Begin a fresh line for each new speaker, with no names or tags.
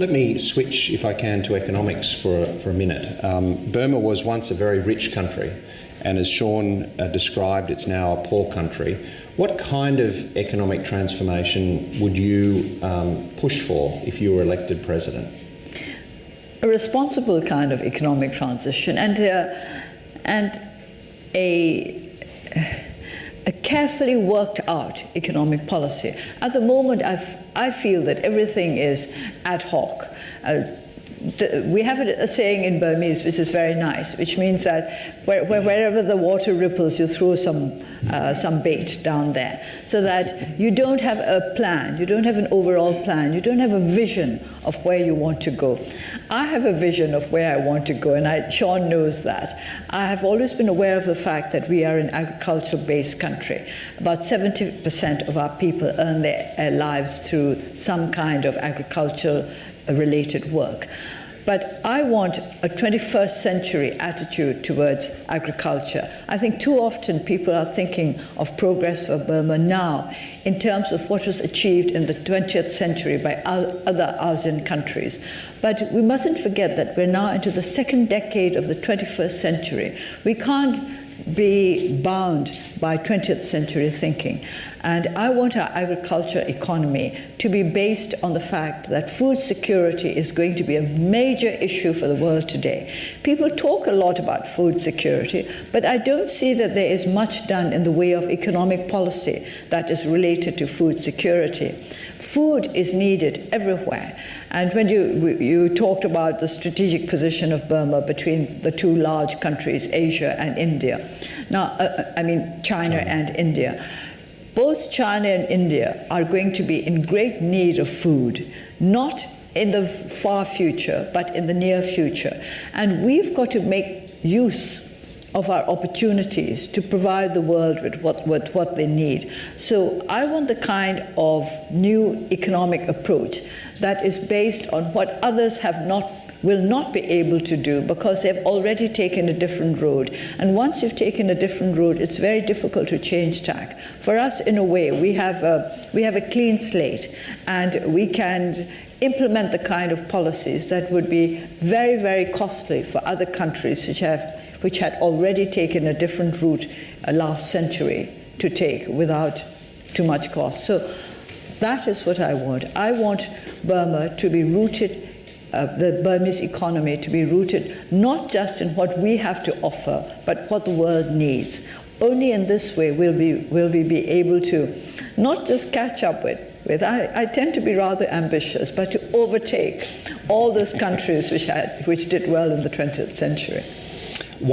Let me switch, if I can, to economics for a minute. Burma was once a very rich country, and as Sean described, it's now a poor country. What kind of economic transformation would you push for if you were elected president?
A responsible kind of economic transition and a carefully worked out economic policy. At the moment, I feel that everything is ad hoc. We have a saying in Burmese which is very nice, which means that wherever the water ripples, you throw some bait down there, so that you don't have a plan, you don't have an overall plan, you don't have a vision of where you want to go. I have a vision of where I want to go, and Sean knows that. I have always been aware of the fact that we are an agriculture-based country. About 70% of our people earn their lives through some kind of agriculture-related work. But I want a 21st century attitude towards agriculture. I think too often people are thinking of progress for Burma now in terms of what was achieved in the 20th century by other ASEAN countries. But we mustn't forget that we're now into the second decade of the 21st century. We can't be bound by 20th century thinking. And I want our agriculture economy to be based on the fact that food security is going to be a major issue for the world today. People talk a lot about food security, but I don't see that there is much done in the way of economic policy that is related to food security. Food is needed everywhere. And when you talked about the strategic position of Burma between the two large countries, Asia and India. Now, China and India. Both China and India are going to be in great need of food, not in the far future, but in the near future. And we've got to make use of our opportunities to provide the world with what they need. So I want the kind of new economic approach that is based on what others will not be able to do because they've already taken a different road. And once you've taken a different road, it's very difficult to change tack. For us, in a way, we have a clean slate, and we can implement the kind of policies that would be very, very costly for other countries which had already taken a different route last century to take without too much cost. So that is what I want. I want Burma to be rooted, the Burmese economy to be rooted not just in what we have to offer, but what the world needs. Only in this way will we be able to not just catch up with, I tend to be rather ambitious, but to overtake all those countries which did well in the 20th century.